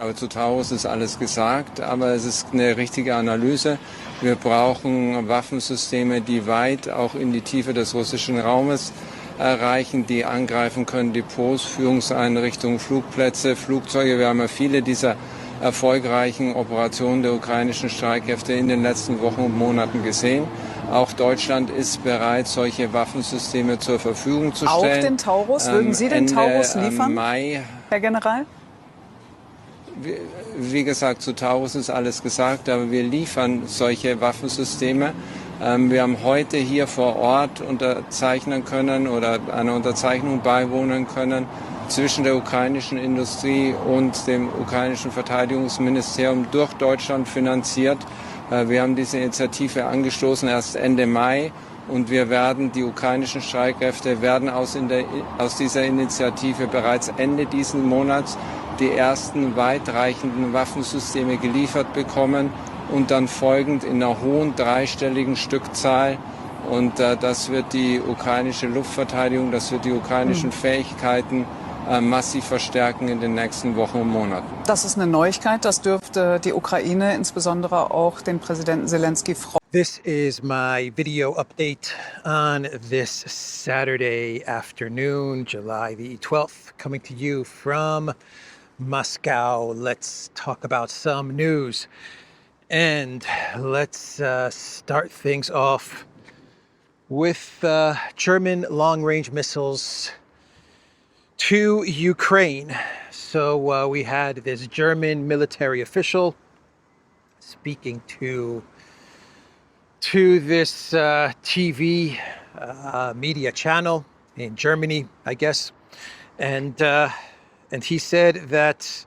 Aber zu Taurus ist alles gesagt, aber es ist eine richtige Analyse. Wir brauchen Waffensysteme, die weit auch in die Tiefe des russischen Raumes erreichen, die angreifen können, Depots, Führungseinrichtungen, Flugplätze, Flugzeuge. Wir haben ja viele dieser erfolgreichen Operationen der ukrainischen Streitkräfte in den letzten Wochen und Monaten gesehen. Auch Deutschland ist bereit, solche Waffensysteme zur Verfügung zu stellen. Auch den Taurus? Würden Sie den Taurus liefern, Mai, Herr General? Wie gesagt, zu Taurus ist alles gesagt, aber wir liefern solche Waffensysteme. Wir haben heute hier vor Ort unterzeichnen können oder einer Unterzeichnung beiwohnen können zwischen der ukrainischen Industrie und dem ukrainischen Verteidigungsministerium durch Deutschland finanziert. Wir haben diese Initiative angestoßen erst Ende Mai und wir werden, die ukrainischen Streitkräfte werden aus dieser Initiative bereits Ende diesen Monats die ersten weitreichenden Waffensysteme geliefert bekommen und dann folgend in einer hohen dreistelligen Stückzahl. Und das wird die ukrainische Luftverteidigung, das wird die ukrainischen Fähigkeiten massiv verstärken in den nächsten Wochen und Monaten. Das ist eine Neuigkeit. Das dürfte die Ukraine, insbesondere auch den Präsidenten Zelensky, freuen. This is my video update on this Saturday afternoon, July the 12th, coming to you from Moscow. Let's talk about some news. And let's start things off with German long-range missiles to Ukraine. So we had this German military official speaking to this TV media channel in Germany, I guess, and he said that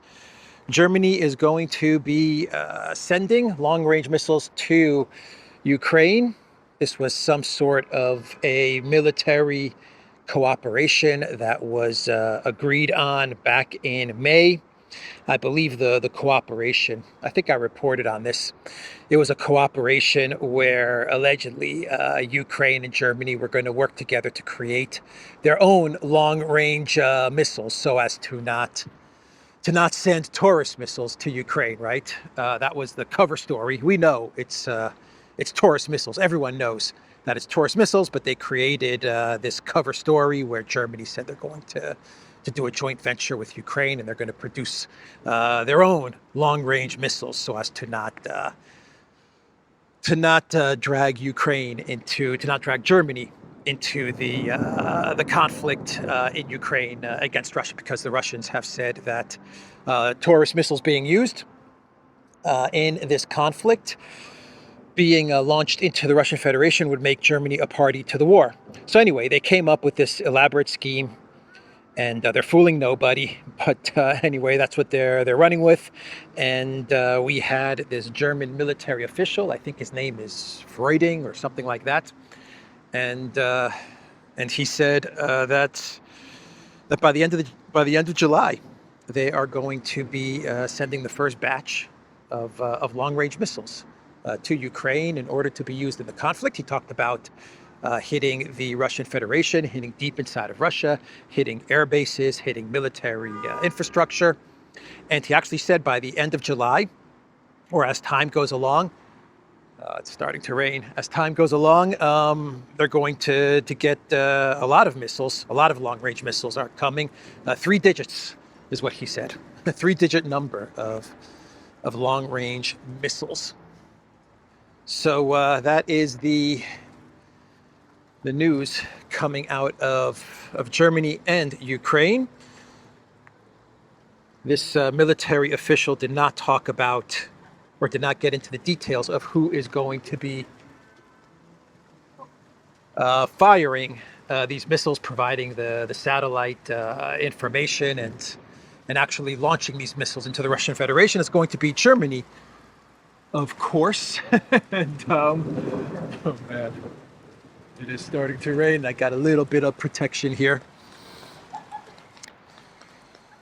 Germany is going to be sending long-range missiles to Ukraine. This was some sort of a military cooperation that was agreed on back in May. I believe the cooperation, I think I reported on this. It was a cooperation where allegedly Ukraine and Germany were going to work together to create their own long-range missiles so as to not send tourist missiles to Ukraine, right? That was the cover story. We know it's tourist missiles. Everyone knows that it's tourist missiles, but they created this cover story where Germany said they're going to do a joint venture with Ukraine and they're going to produce their own long-range missiles so as to not drag Germany into the conflict in Ukraine against Russia, because the Russians have said that tourist missiles being used in this conflict, being launched into the Russian Federation, would make Germany a party to the war. So anyway, they came up with this elaborate scheme, and they're fooling nobody. But anyway, that's what they're running with. And we had this German military official, I think his name is Freuding or something like that, and he said that by the end of July, they are going to be sending the first batch of long-range missiles to Ukraine in order to be used in the conflict. He talked about hitting the Russian Federation, hitting deep inside of Russia, hitting air bases, hitting military infrastructure. And he actually said by the end of July, or as time goes along, it's starting to rain. As time goes along, they're going to get a lot of missiles, a lot of long-range missiles are coming. 3 digits is what he said. A 3-digit number of long-range missiles. So that is the news coming out of Germany and Ukraine. This military official did not talk about, or did not get into the details of who is going to be firing these missiles, providing the satellite information and actually launching these missiles into the Russian Federation. It's going to be Germany, of course. And oh man, it is starting to rain. I got a little bit of protection here.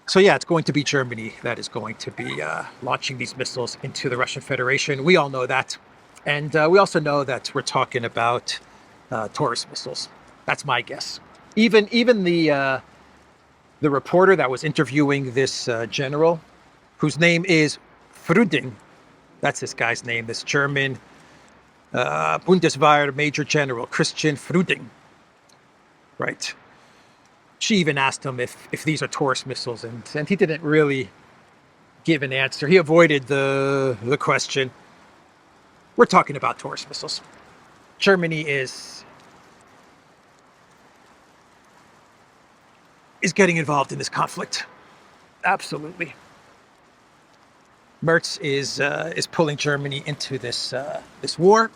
So yeah, it's going to be Germany that is going to be launching these missiles into the Russian Federation. We all know that. And we also know that we're talking about tourist missiles. That's my guess. Even the reporter that was interviewing this general whose name is Früding. That's this guy's name, this German Bundeswehr Major General, Christian Früding. Right. She even asked him if these are Taurus missiles, and he didn't really give an answer. He avoided the question. We're talking about Taurus missiles. Germany is getting involved in this conflict. Absolutely. Merz is pulling Germany into this war.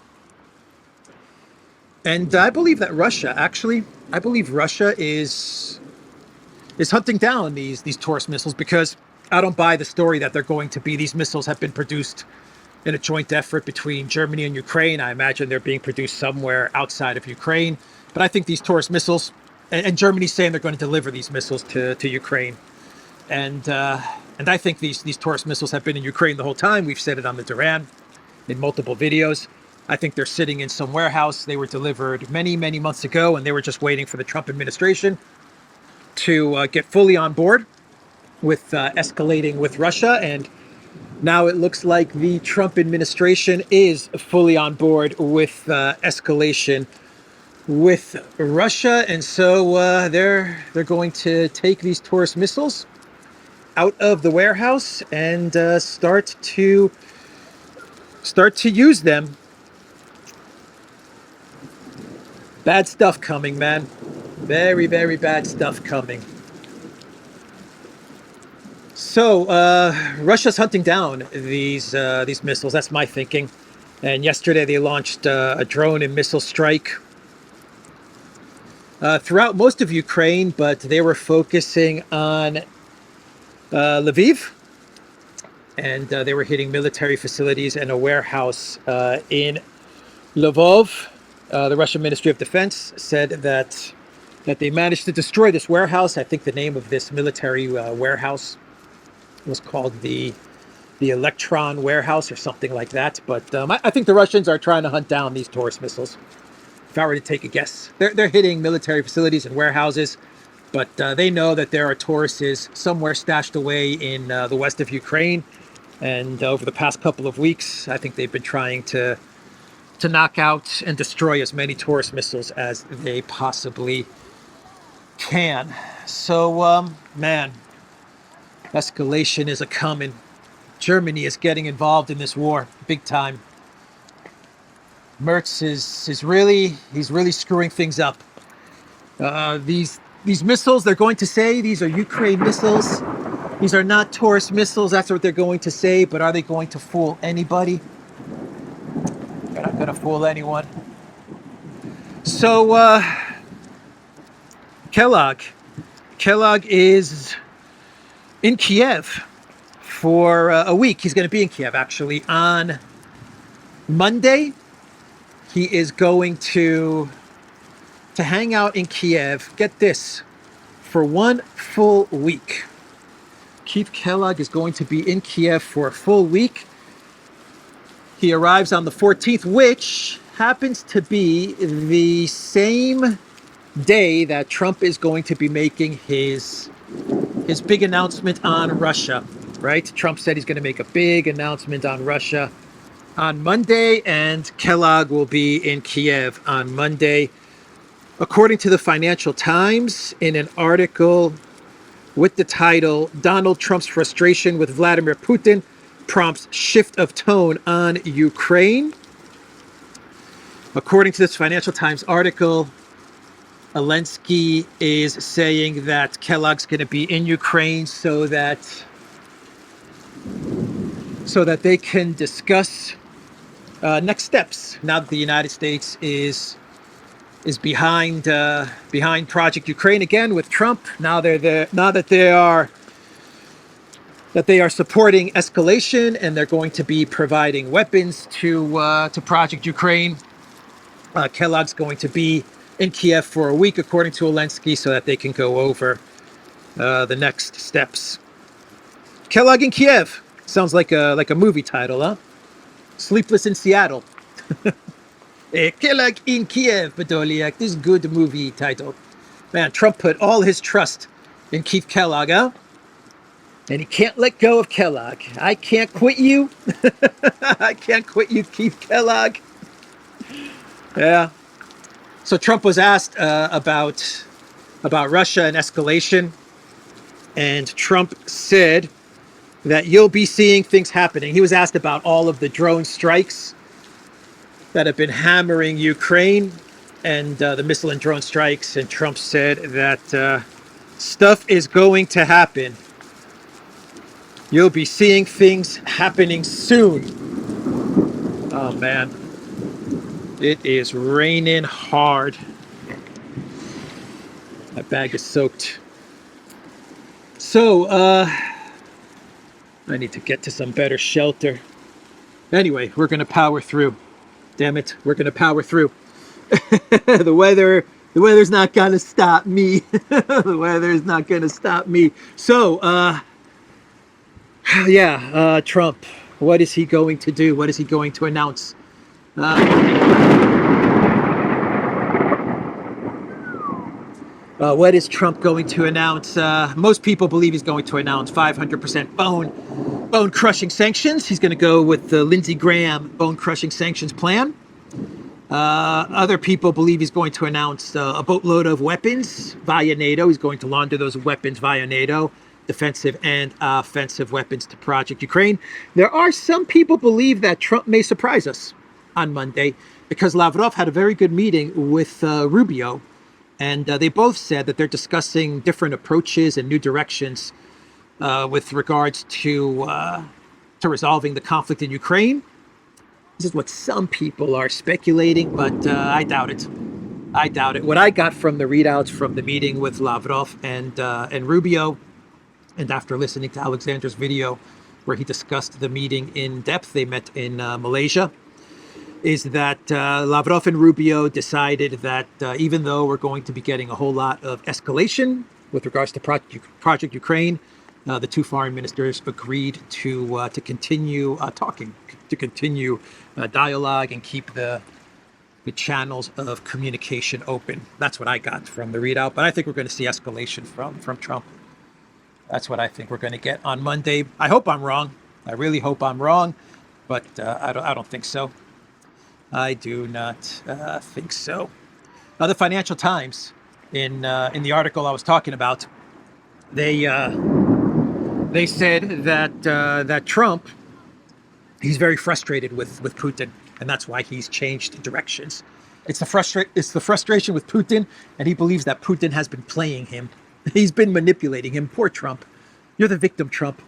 And I believe that Russia is hunting down these Taurus missiles, because I don't buy the story that they're going to be. These missiles have been produced in a joint effort between Germany and Ukraine. I imagine they're being produced somewhere outside of Ukraine. But I think these Taurus missiles, and Germany's saying they're going to deliver these missiles to Ukraine. And I think these Taurus missiles have been in Ukraine the whole time. We've said it on the Duran in multiple videos. I think they're sitting in some warehouse. They were delivered many, many months ago, and they were just waiting for the Trump administration to get fully on board with escalating with Russia. And now it looks like the Trump administration is fully on board with escalation with Russia. And so they're going to take these Taurus missiles out of the warehouse and start to use them. Bad stuff coming, man. Very, very bad stuff coming. So Russia's hunting down these missiles. That's my thinking. And yesterday they launched a drone and missile strike throughout most of Ukraine, but they were focusing on Lviv, and they were hitting military facilities and a warehouse in Lvov. The Russian Ministry of Defense said that they managed to destroy this warehouse. I think the name of this military warehouse was called the Electron Warehouse or something like that. But I think the Russians are trying to hunt down these Taurus missiles. If I were to take a guess, they're hitting military facilities and warehouses, but they know that there are Tauruses somewhere stashed away in the west of Ukraine. And over the past couple of weeks, I think they've been trying to knock out and destroy as many Taurus missiles as they possibly can. So, man, escalation is a-coming. Germany is getting involved in this war big time. Merz is really screwing things up. These missiles, they're going to say these are Ukraine missiles. These are not Taurus missiles. That's what they're going to say. But are they going to fool anybody? They're not going to fool anyone. So Kellogg is in Kiev for a week. He's going to be in Kiev actually on Monday. He is going to hang out in Kiev, get this, for 1 full week. Keith Kellogg is going to be in Kiev for a full week. He arrives on the 14th, which happens to be the same day that Trump is going to be making his big announcement on Russia, right? Trump said he's going to make a big announcement on Russia on Monday, and Kellogg will be in Kiev on Monday. According to the Financial Times, in an article with the title, Donald Trump's frustration with Vladimir Putin prompts shift of tone on Ukraine. According to this Financial Times article, Zelensky is saying that Kellogg's going to be in Ukraine so that they can discuss next steps. Now that the United States is behind Project Ukraine again with Trump. Now that they are supporting escalation, and they're going to be providing weapons to Project Ukraine. Kellogg's going to be in Kiev for a week, according to Zelensky, so that they can go over the next steps. Kellogg in Kiev sounds like a movie title, huh? Sleepless in Seattle. Kellogg in Kiev, Podolyak. This is good movie title. Man, Trump put all his trust in Keith Kellogg, huh? And he can't let go of Kellogg. I can't quit you. I can't quit you, Keith Kellogg. Yeah. So Trump was asked about Russia and escalation, and Trump said that you'll be seeing things happening. He was asked about all of the drone strikes that have been hammering Ukraine and the missile and drone strikes, and Trump said that stuff is going to happen. You'll be seeing things happening soon. Oh man, it is raining hard. My bag is soaked. So, I need to get to some better shelter. Anyway, we're gonna power through. Damn it, we're gonna power through. The weather's not gonna stop me. The weather's not gonna stop me. So, Trump, what is he going to do? What is he going to announce? What is Trump going to announce? Most people believe he's going to announce 500% bone-crushing sanctions. He's going to go with the Lindsey Graham bone-crushing sanctions plan. Other people believe he's going to announce a boatload of weapons via NATO. He's going to launder those weapons via NATO, defensive and offensive weapons to Project Ukraine. There are some people believe that Trump may surprise us on Monday because Lavrov had a very good meeting with Rubio, and they both said that they're discussing different approaches and new directions with regards to resolving the conflict in Ukraine. This is what some people are speculating, but I doubt it. I doubt it. What I got from the readouts from the meeting with Lavrov and Rubio, and after listening to Alexander's video where he discussed the meeting in depth, they met in Malaysia, is that Lavrov and Rubio decided that even though we're going to be getting a whole lot of escalation with regards to Project Ukraine, the two foreign ministers agreed to continue talking, to continue dialogue and keep the channels of communication open. That's what I got from the readout, but I think we're going to see escalation from Trump. That's what I think we're going to get on Monday. I hope I'm wrong. I really hope I'm wrong, but I don't think so. I do not think so. Now, the Financial Times, in the article I was talking about, they said that Trump, he's very frustrated with Putin, and that's why he's changed directions. It's the frustration with Putin, and he believes that Putin has been playing him. He's been manipulating him. Poor Trump. You're the victim, Trump.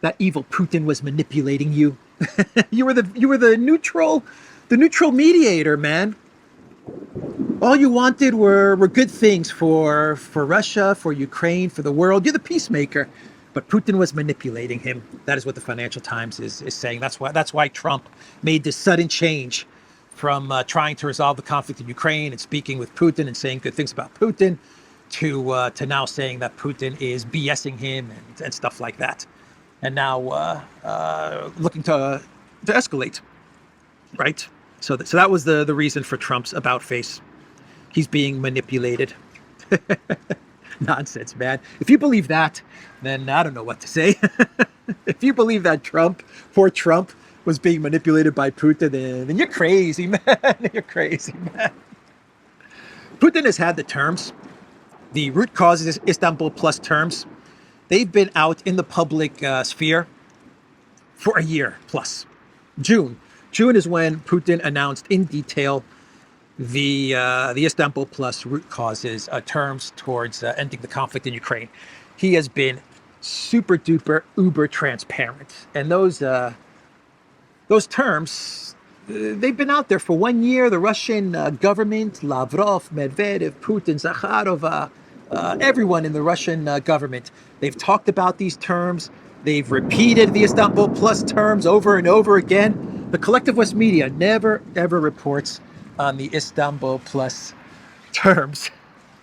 That evil Putin was manipulating you. You were the neutral mediator, man. All you wanted were good things for Russia, for Ukraine, for the world. You're the peacemaker. But Putin was manipulating him. That is what the Financial Times is saying. That's why Trump made this sudden change from trying to resolve the conflict in Ukraine and speaking with Putin and saying good things about Putin to now saying that Putin is BSing him and stuff like that. And now looking to escalate, right? So that was the reason for Trump's about face. He's being manipulated. Nonsense, man. If you believe that, then I don't know what to say. If you believe that poor Trump, was being manipulated by Putin, then you're crazy, man. You're crazy, man. Putin has had the terms, the root causes Istanbul Plus terms. They've been out in the public sphere for a year plus. June is when Putin announced in detail the Istanbul Plus root causes terms towards ending the conflict in Ukraine. He has been super duper uber transparent, and those terms, they've been out there for 1 year. The Russian government, Lavrov, Medvedev, Putin, Zakharova, everyone in the Russian government, they've talked about these terms. They've repeated the Istanbul Plus terms over and over again. The collective West media never, ever reports on the Istanbul Plus terms.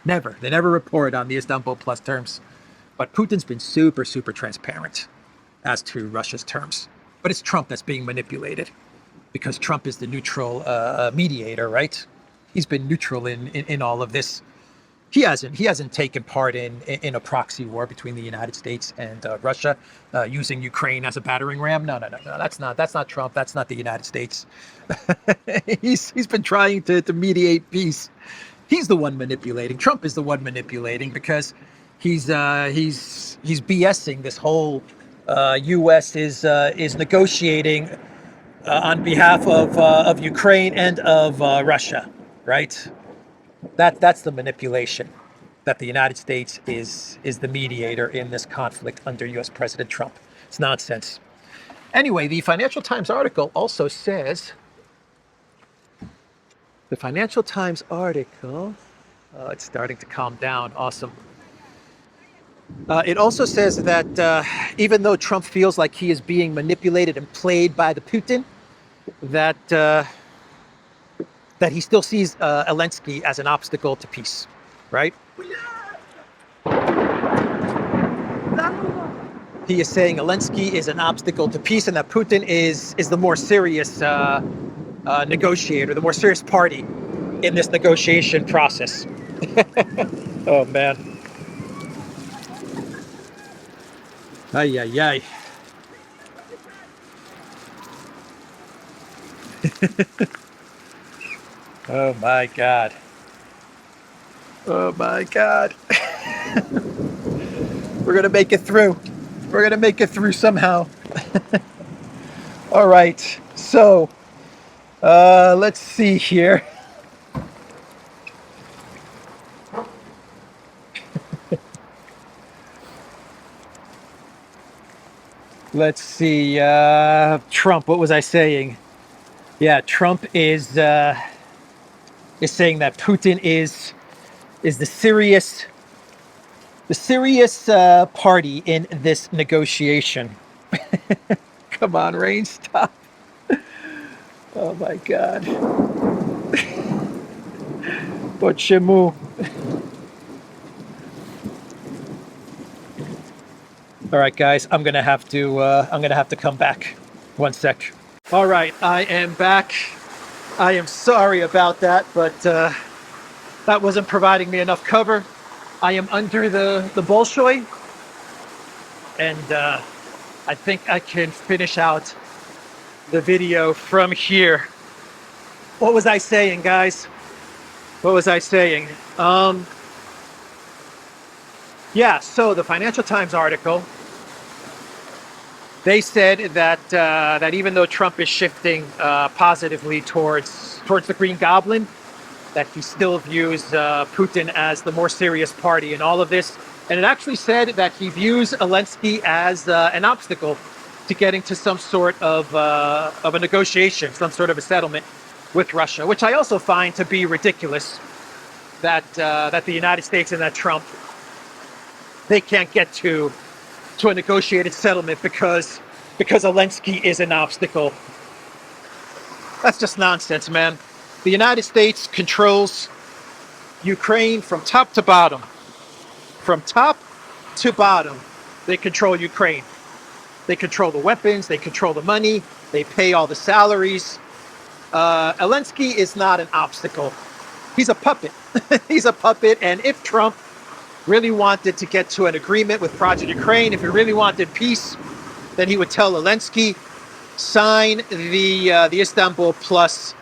Never. They never report on the Istanbul Plus terms. But Putin's been super, super transparent as to Russia's terms. But it's Trump that's being manipulated because Trump is the neutral mediator, right? He's been neutral in all of this. he hasn't taken part in a proxy war between the United States and Russia, using Ukraine as a battering ram. No. That's not Trump. That's not the United States. He's been trying to mediate peace. He's the one manipulating. Trump is the one manipulating because he's BSing this whole U.S. is negotiating on behalf of Ukraine and of Russia, right? That's the manipulation, that the United States is the mediator in this conflict under U.S. President Trump. It's nonsense. Anyway, the Financial Times article also says, it's starting to calm down. Awesome. It also says that even though Trump feels like he is being manipulated and played by the Putin, that he still sees Zelensky as an obstacle to peace, right? He is saying Zelensky is an obstacle to peace, and that Putin is the more serious negotiator, the more serious party in this negotiation process. Oh, man. Ay, ay, ay. Oh, my God. Oh, my God. We're going to make it through. We're going to make it through somehow. All right. So, let's see here. Let's see. Trump, what was I saying? Yeah, Trump is saying that Putin is the serious party in this negotiation. Come on, Rain, stop. Oh my God. Почему? All right, guys, I'm gonna have to come back. One sec. All right, I am back. I am sorry about that, but that wasn't providing me enough cover. I am under the Bolshoi, and I think I can finish out the video from here. What was I saying, guys? What was I saying? Yeah, so the Financial Times article, they said that even though Trump is shifting positively towards the Green Goblin, that he still views Putin as the more serious party in all of this. And it actually said that he views Zelensky as an obstacle to getting to some sort of a negotiation, some sort of a settlement with Russia, which I also find to be ridiculous, that the United States and that Trump, they can't get to a negotiated settlement because Zelensky is an obstacle. That's just nonsense, man. The United States controls Ukraine from top to bottom. From top to bottom, they control Ukraine. They control the weapons, they control the money, they pay all the salaries. Zelensky is not an obstacle. He's a puppet. He's a puppet, and if Trump really wanted to get to an agreement with Project Ukraine, if he really wanted peace, then he would tell Zelensky, sign the Istanbul Plus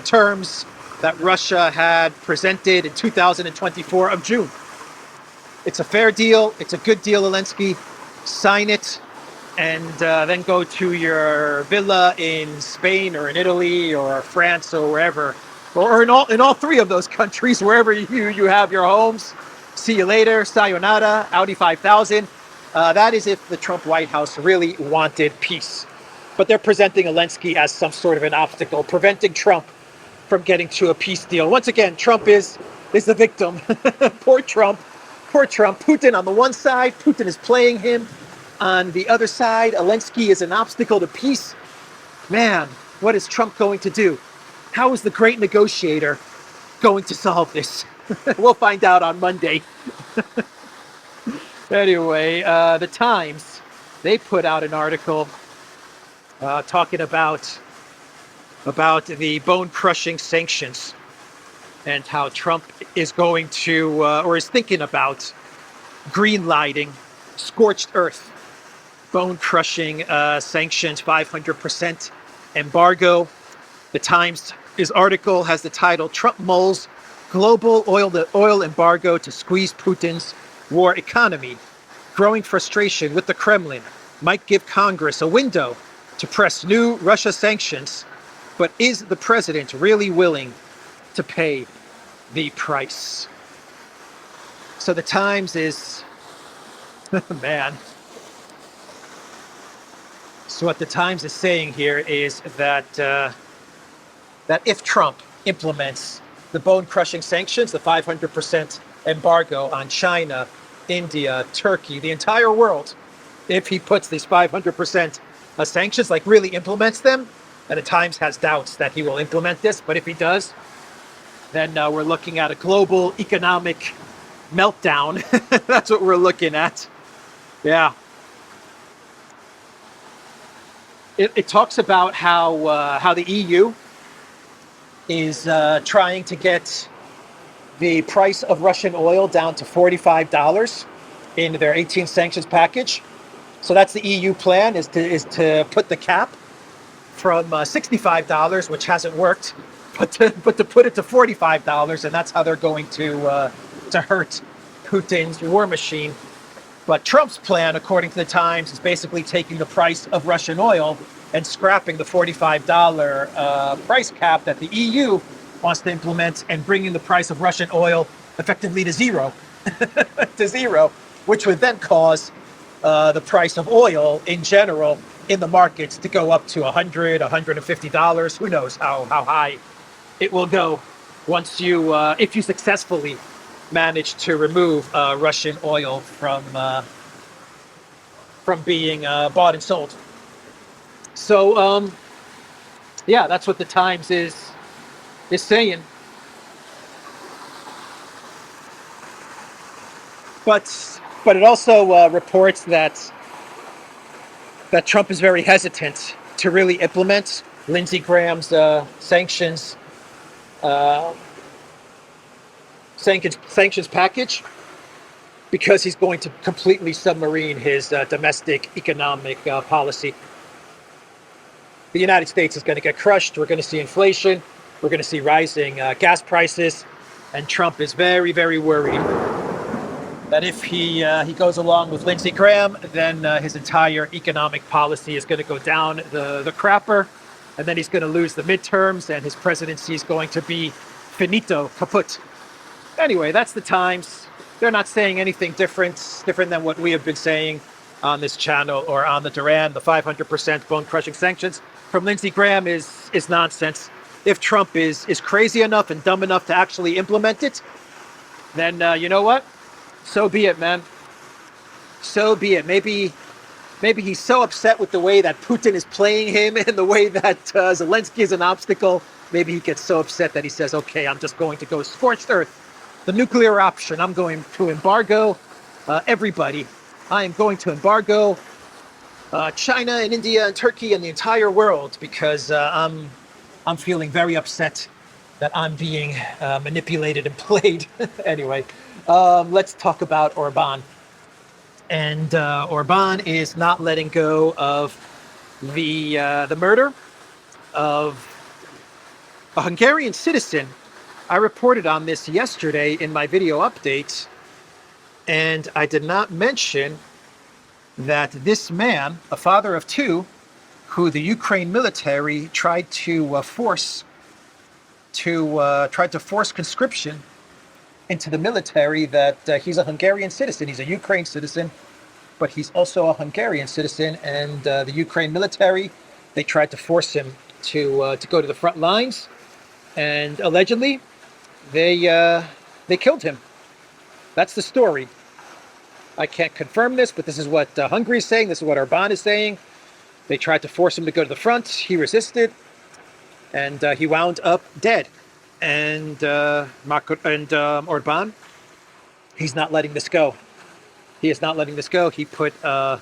terms that Russia had presented in 2024 of June. It's a fair deal. It's a good deal, Zelensky. Sign it, and then go to your villa in Spain or in Italy or France or wherever, or in all three of those countries, wherever you have your homes. See you later. Sayonara. Audi 5000. That is if the Trump White House really wanted peace. But they're presenting Zelensky as some sort of an obstacle, preventing Trump from getting to a peace deal. Once again, Trump is the victim. Poor Trump. Poor Trump. Putin on the one side, Putin is playing him. On the other side, Zelensky is an obstacle to peace. Man, what is Trump going to do? How is the great negotiator going to solve this? We'll find out on Monday. Anyway, the Times, they put out an article talking about the bone-crushing sanctions and how Trump is going to, or is thinking about, green lighting, scorched earth, bone-crushing sanctions, 500% embargo. The Times' article has the title, Trump mulls global oil embargo to squeeze Putin's war economy. Growing frustration with the Kremlin might give Congress a window to press new Russia sanctions, but is the president really willing to pay the price? So the Times is, man. So what the Times is saying here is that that if Trump implements the bone-crushing sanctions, the 500% embargo on China, India, Turkey, the entire world, if he puts these 500% sanctions, like really implements them, and the Times has doubts that he will implement this, but if he does, then we're looking at a global economic meltdown. That's what we're looking at. Yeah. It talks about how the EU is trying to get the price of Russian oil down to $45 in their 18 sanctions package. So that's the EU plan, is to put the cap from $65, which hasn't worked, but to put it to $45, and that's how they're going to hurt Putin's war machine. But Trump's plan, according to the Times, is basically taking the price of Russian oil and scrapping the $45 price cap that the EU wants to implement and bringing the price of Russian oil effectively to zero, which would then cause the price of oil in general in the markets to go up to $100, $150. Who knows how high it will go once you, if you successfully manage to remove Russian oil from being bought and sold. So yeah, that's what the Times is saying. But it also reports that Trump is very hesitant to really implement Lindsey Graham's sanctions package, because he's going to completely submarine his domestic economic policy. The United States is going to get crushed. We're going to see inflation. We're going to see rising gas prices. And Trump is very, very worried that if he goes along with Lindsey Graham, then his entire economic policy is going to go down the crapper. And then he's going to lose the midterms, and his presidency is going to be finito, kaput. Anyway, that's the Times. They're not saying anything different than what we have been saying on this channel or on the Duran. The 500% bone-crushing sanctions from Lindsey Graham is nonsense. If Trump is crazy enough and dumb enough to actually implement it, then you know what? So be it, man. So be it. Maybe he's so upset with the way that Putin is playing him and the way that Zelensky is an obstacle. Maybe he gets so upset that he says, okay, I'm just going to go scorched earth. The nuclear option, I'm going to embargo everybody. I am going to embargo China and India and Turkey and the entire world, because I'm feeling very upset that I'm being manipulated and played. Anyway, let's talk about Orban. And Orban is not letting go of the murder of a Hungarian citizen. I reported on this yesterday in my video update, and I did not mention that this man, a father of two, who the Ukraine military tried to force conscription into the military, that he's a Hungarian citizen. He's a Ukraine citizen, but he's also a Hungarian citizen, and the Ukraine military, they tried to force him to go to the front lines, and allegedly they killed him. That's the story. I can't confirm this, but this is what Hungary is saying. This is what Orban is saying. They tried to force him to go to the front. He resisted, and he wound up dead. And Orban, he's not letting this go. He is not letting this go. He put a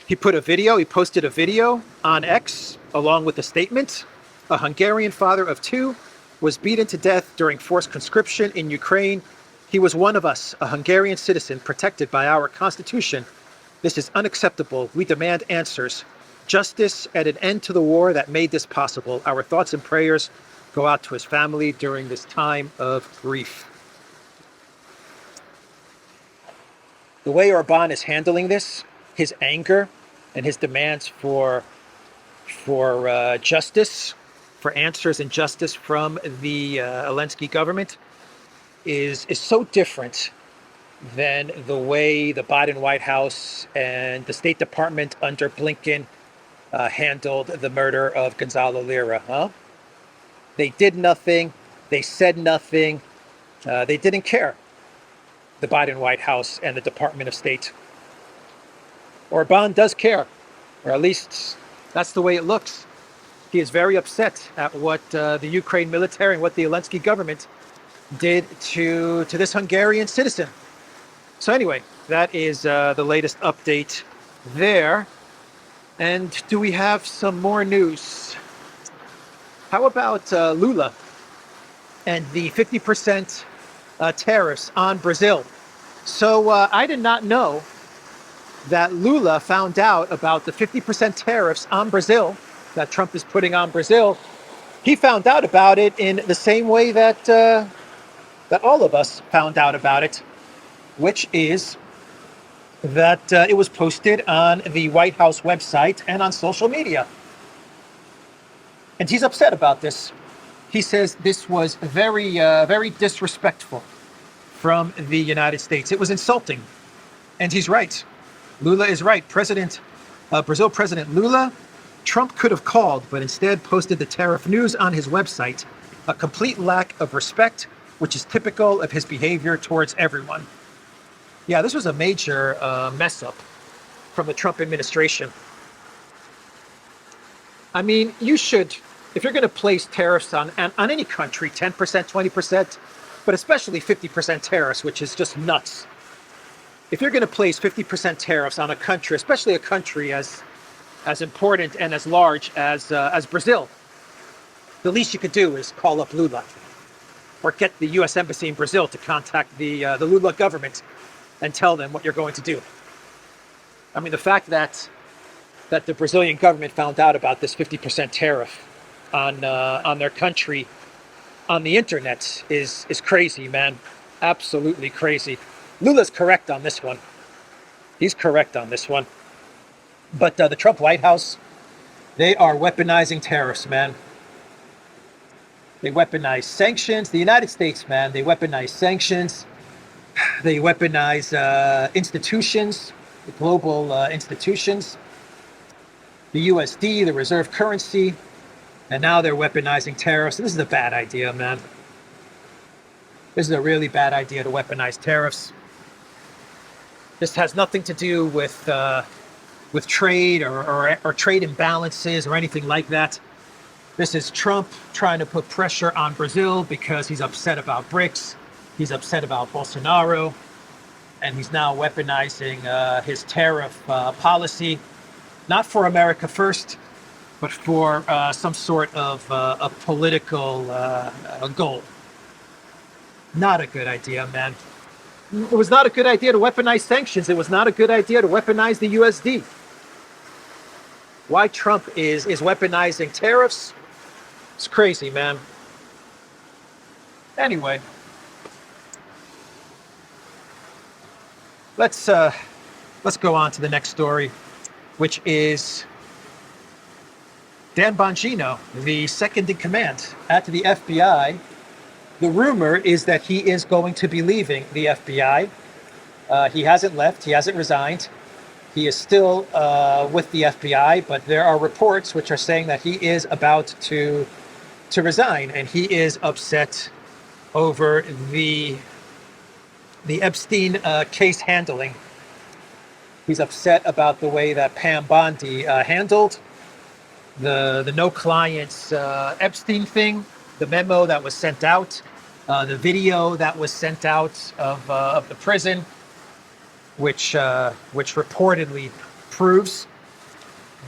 video. He posted a video on X along with a statement. A Hungarian father of two was beaten to death during forced conscription in Ukraine. He was one of us, a Hungarian citizen protected by our constitution. This is unacceptable. We demand answers, justice, and an end to the war that made this possible. Our thoughts and prayers go out to his family during this time of grief. The way Orban is handling this, his anger and his demands for justice, for answers and justice from the Zelensky government is so different than the way the Biden White House and the State Department under Blinken handled the murder of Gonzalo Lira. Huh? They did nothing. They said nothing. They didn't care. The Biden White House and the Department of State. Orban does care, or at least that's the way it looks. He is very upset at what the Ukraine military and what the Zelensky government did to this Hungarian citizen. So anyway, that is the latest update there. And do we have some more news? How about Lula and the 50% tariffs on Brazil? So I did not know that Lula found out about the 50% tariffs on Brazil that Trump is putting on Brazil. He found out about it in the same way that that all of us found out about it, which is that it was posted on the White House website and on social media. And he's upset about this. He says this was very, very disrespectful from the United States. It was insulting. And he's right. Lula is right. Brazil President Lula, Trump could have called, but instead posted the tariff news on his website. A complete lack of respect, which is typical of his behavior towards everyone. Yeah, this was a major mess up from the Trump administration. I mean, you should, if you're going to place tariffs on any country, 10%, 20%, but especially 50% tariffs, which is just nuts. If you're going to place 50% tariffs on a country, especially a country as important and as large as Brazil, the least you could do is call up Lula or get the U.S. Embassy in Brazil to contact the Lula government and tell them what you're going to do. I mean, the fact that the Brazilian government found out about this 50% tariff on their country on the internet is crazy, man. Absolutely crazy. Lula's correct on this one. He's correct on this one. But the Trump White House, they are weaponizing tariffs, man. They weaponize sanctions. The United States, man, they weaponize sanctions. They weaponize institutions, the global institutions, the USD, the reserve currency, and now they're weaponizing tariffs. This is a bad idea, man. This is a really bad idea to weaponize tariffs. This has nothing to do with trade or trade imbalances or anything like that. This is Trump trying to put pressure on Brazil because he's upset about BRICS. He's upset about Bolsonaro, and he's now weaponizing his tariff policy, not for America first, but for some sort of a political goal. Not a good idea, man. It was not a good idea to weaponize sanctions. It was not a good idea to weaponize the USD. Why Trump is weaponizing tariffs? It's crazy, man. Anyway. Let's go on to the next story, which is Dan Bonino, the second in command at the FBI. The rumor is that he is going to be leaving the FBI. He hasn't left. He hasn't resigned. He is still with the FBI, but there are reports which are saying that he is about to resign, and he is upset over the Epstein case handling. He's upset about the way that Pam Bondi handled the no clients Epstein thing, the memo that was sent out, the video that was sent out of the prison, which reportedly proves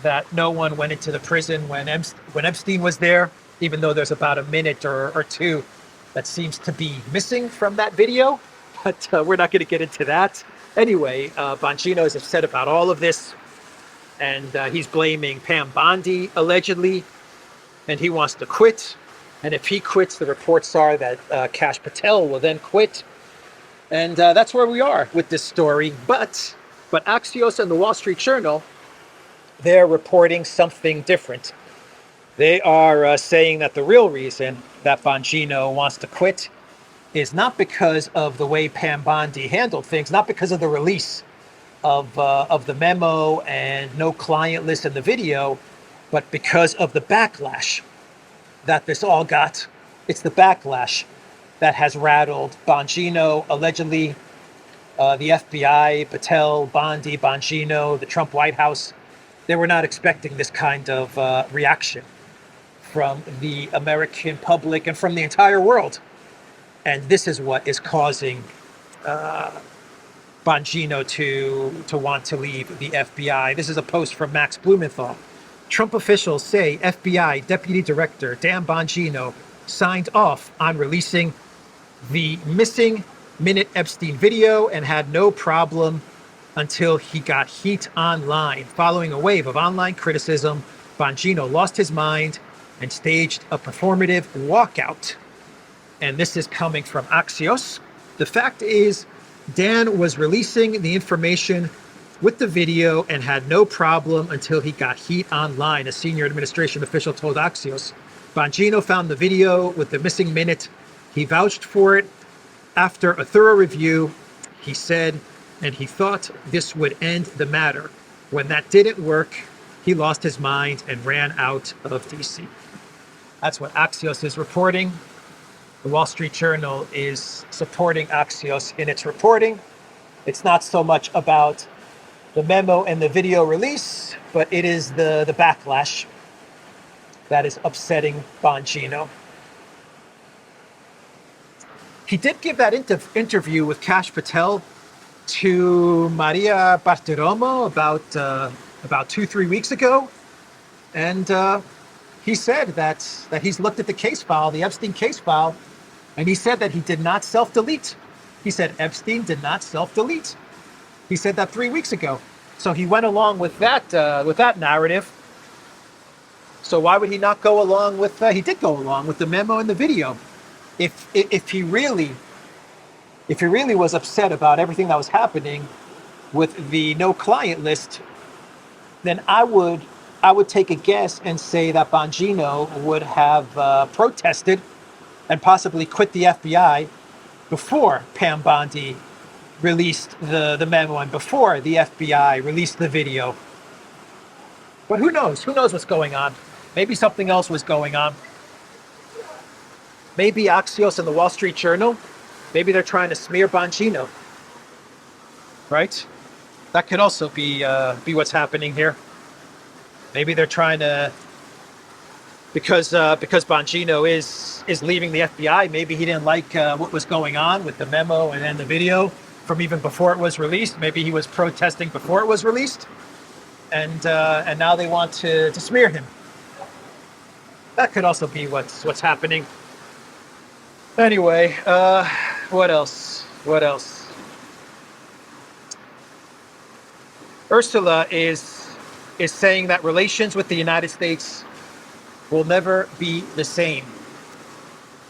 that no one went into the prison when Epstein was there. even though there's about a minute or two that seems to be missing from that video. But we're not going to get into that. Anyway, Bonino is upset about all of this, and he's blaming Pam Bondi, allegedly, and he wants to quit. And if he quits, the reports are that Kash Patel will then quit. And that's where we are with this story. But Axios and the Wall Street Journal, they're reporting something different. They are saying that the real reason that Bonino wants to quit is not because of the way Pam Bondi handled things, not because of the release of the memo and no client list in the video, but because of the backlash that this all got. It's the backlash that has rattled Bonino, allegedly, the FBI, Patel, Bondi, Bonino, the Trump White House. They were not expecting this kind of reaction from the American public and from the entire world. And this is what is causing Bonino to want to leave the FBI. This is a post from Max Blumenthal. Trump officials say FBI Deputy Director Dan Bongino signed off on releasing the missing minute Epstein video and had no problem until he got heat online. Following a wave of online criticism, Bongino lost his mind and staged a performative walkout. And this is coming from Axios. The fact is, Dan was releasing the information with the video and had no problem until he got heat online, a senior administration official told Axios. Bongino found the video with the missing minute. He vouched for it. After a thorough review, he said, and he thought this would end the matter. When that didn't work, he lost his mind and ran out of DC. That's what Axios is reporting. The Wall Street Journal is supporting Axios in its reporting. It's not so much about the memo and the video release, but it is the backlash that is upsetting Bongino. He did give that interview with Kash Patel to Maria Bartiromo about 2-3 weeks ago, and he said that he's looked at the case file, the Epstein case file, and he said that he did not self-delete. He said Epstein did not self-delete. He said that 3 weeks ago. So he went along with that narrative. So why would he not go along with? He did go along with the memo and the video. If he really was upset about everything that was happening with the no client list, then I would take a guess and say that Bongino would have protested and possibly quit the FBI before Pam Bondi released the memo and before the FBI released the video. But who knows? Who knows what's going on? Maybe something else was going on. Maybe Axios and the Wall Street Journal, maybe they're trying to smear Bongino, right? That could also be what's happening here. Maybe they're trying to, because Bongino is leaving the FBI. Maybe he didn't like what was going on with the memo and then the video from even before it was released. Maybe he was protesting before it was released, and now they want to smear him. That could also be what's happening. Anyway, what else? Ursula is saying that relations with the United States will never be the same.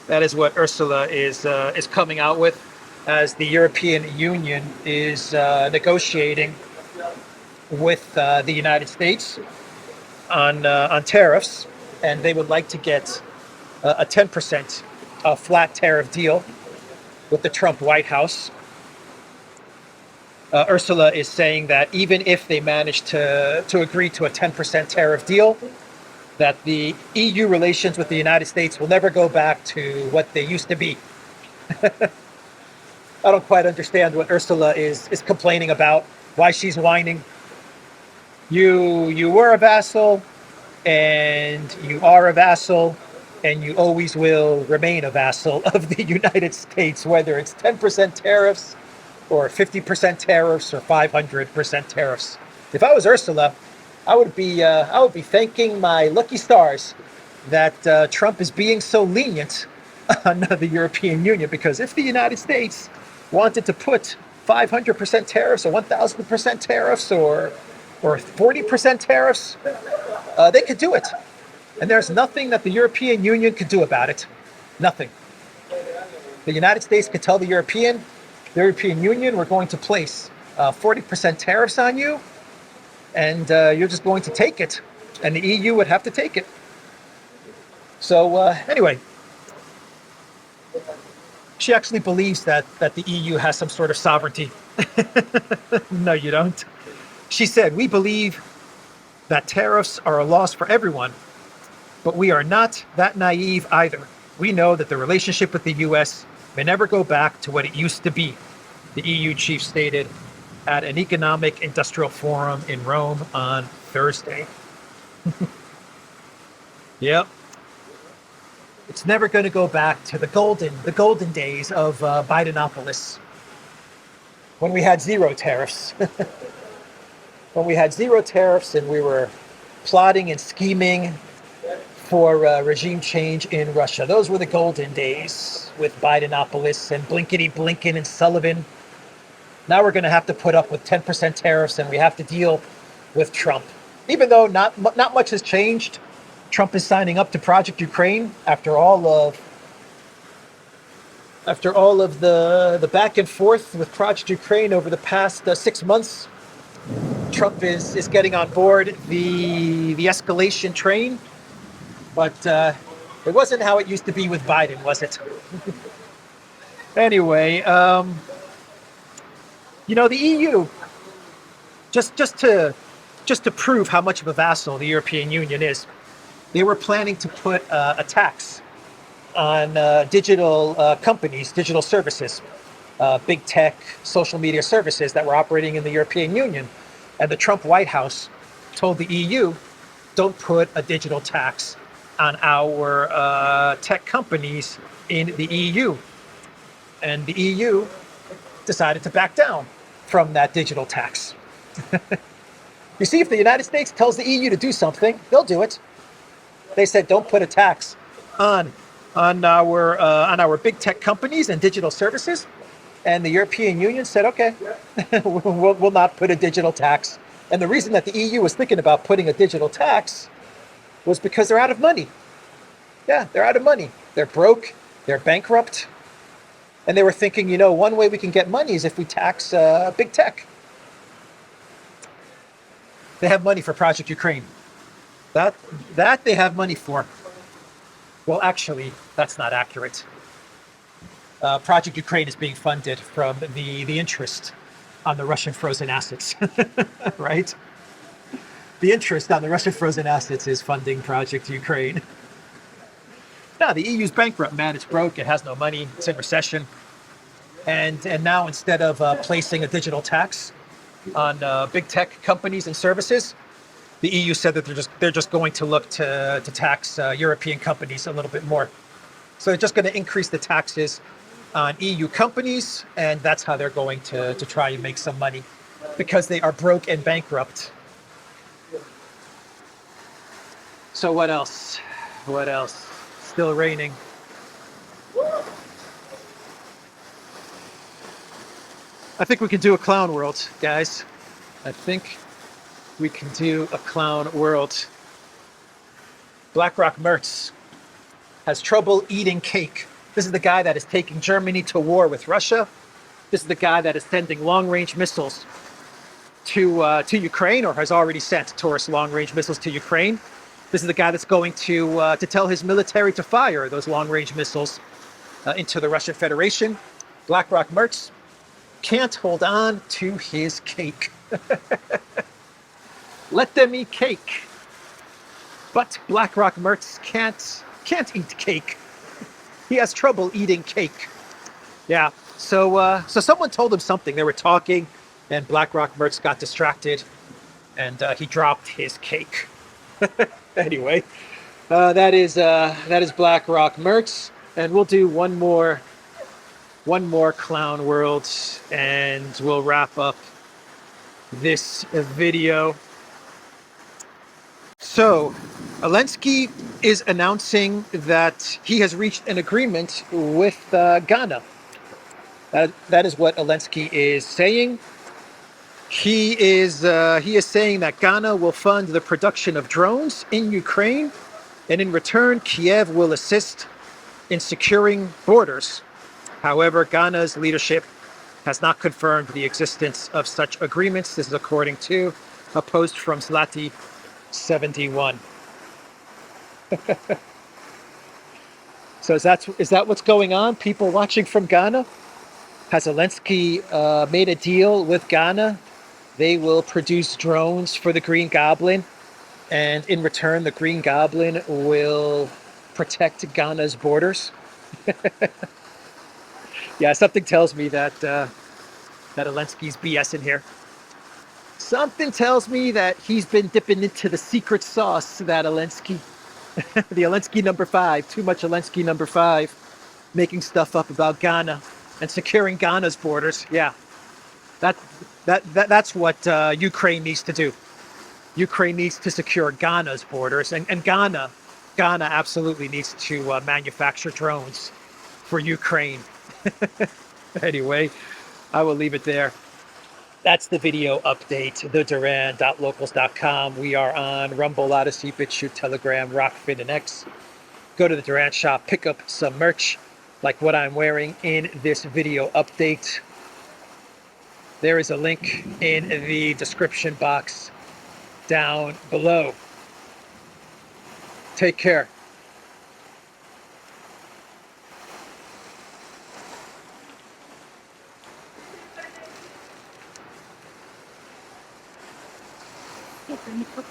That is what Ursula is coming out with, as the European Union is negotiating with the United States on tariffs, and they would like to get a 10% flat tariff deal with the Trump White House. Ursula is saying that even if they manage to agree to a 10% tariff deal, that the EU relations with the United States will never go back to what they used to be. I don't quite understand what Ursula is complaining about, why she's whining. You were a vassal, and you are a vassal, and you always will remain a vassal of the United States, whether it's 10% tariffs or 50% tariffs or 500% tariffs. If I was Ursula, I would be thanking my lucky stars that Trump is being so lenient on the European Union, because if the United States wanted to put 500% tariffs or 1,000% tariffs or 40% tariffs, they could do it. And there's nothing that the European Union could do about it. Nothing. The United States could tell the European Union, we're going to place 40% tariffs on you, and you're just going to take it. And the EU would have to take it. So anyway, she actually believes that the EU has some sort of sovereignty. No, you don't. She said, we believe that tariffs are a loss for everyone, but we are not that naive either. We know that the relationship with the U.S. may never go back to what it used to be, the EU chief stated at an economic industrial forum in Rome on Thursday. Yep. It's never going to go back to the golden days of Bidenopolis, when we had zero tariffs. When we had zero tariffs and we were plotting and scheming for regime change in Russia. Those were the golden days with Bidenopolis and Blinken and Sullivan. Now we're going to have to put up with 10% tariffs, and we have to deal with Trump. Even though not much has changed, Trump is signing up to Project Ukraine after all of the back and forth with Project Ukraine over the past 6 months. Trump is getting on board the escalation train, but it wasn't how it used to be with Biden, was it? Anyway, the EU, just to prove how much of a vassal the European Union is, they were planning to put a tax on digital companies, digital services, big tech, social media services that were operating in the European Union. And the Trump White House told the EU, don't put a digital tax on our tech companies in the EU. And the EU decided to back down from that digital tax. You see, if the United States tells the EU to do something, they'll do it. They said, don't put a tax on our big tech companies and digital services. And the European Union said, okay, we'll not put a digital tax. And the reason that the EU was thinking about putting a digital tax was because they're out of money. Yeah, they're out of money. They're broke. They're bankrupt. And they were thinking, one way we can get money is if we tax big tech. They have money for Project Ukraine. That they have money for. Well, actually, that's not accurate. Project Ukraine is being funded from the interest on the Russian frozen assets, right? The interest on the Russian frozen assets is funding Project Ukraine. No, the EU's bankrupt, man. It's broke. It has no money. It's in recession. And now, instead of placing a digital tax on big tech companies and services, the EU said that they're just going to look to tax European companies a little bit more. So they're just going to increase the taxes on EU companies, and that's how they're going to try and make some money, because they are broke and bankrupt. So what else? What else? Still raining. I think we can do a clown world, guys. I think we can do a clown world. BlackRock Mertz has trouble eating cake. This is the guy that is taking Germany to war with Russia. This is the guy that is sending long-range missiles to Ukraine, or has already sent Taurus long-range missiles to Ukraine. This is the guy that's going to tell his military to fire those long-range missiles into the Russian Federation. BlackRock Mertz can't hold on to his cake. Let them eat cake. But BlackRock Mertz can't eat cake. He has trouble eating cake. Yeah. So someone told him something. They were talking, and BlackRock Mertz got distracted, and he dropped his cake. Anyway, that is BlackRock Mertz, and we'll do one more clown world, and we'll wrap up this video. So, Zelensky is announcing that he has reached an agreement with Ghana. That is what Zelensky is saying. He is saying that Ghana will fund the production of drones in Ukraine, and in return, Kiev will assist in securing borders. However, Ghana's leadership has not confirmed the existence of such agreements. This is according to a post from Zlati71. So is that what's going on? People watching from Ghana? Has Zelensky made a deal with Ghana? They will produce drones for the Green Goblin, and in return, the Green Goblin will protect Ghana's borders. Yeah, something tells me that Zelensky's BS in here. Something tells me that he's been dipping into the secret sauce that Zelensky, the Zelensky number 5, too much Zelensky number 5, making stuff up about Ghana and securing Ghana's borders. Yeah, that's what Ukraine needs to do. Ukraine needs to secure Ghana's borders, and Ghana absolutely needs to manufacture drones for Ukraine. Anyway, I will leave it there. That's the video update, theduran.locals.com. We are on Rumble, Odyssey, BitChute, Telegram, Rockfin, and X. Go to the Duran shop, pick up some merch like what I'm wearing in this video update. There is a link in the description box down below. Take care. Hey, Bonino.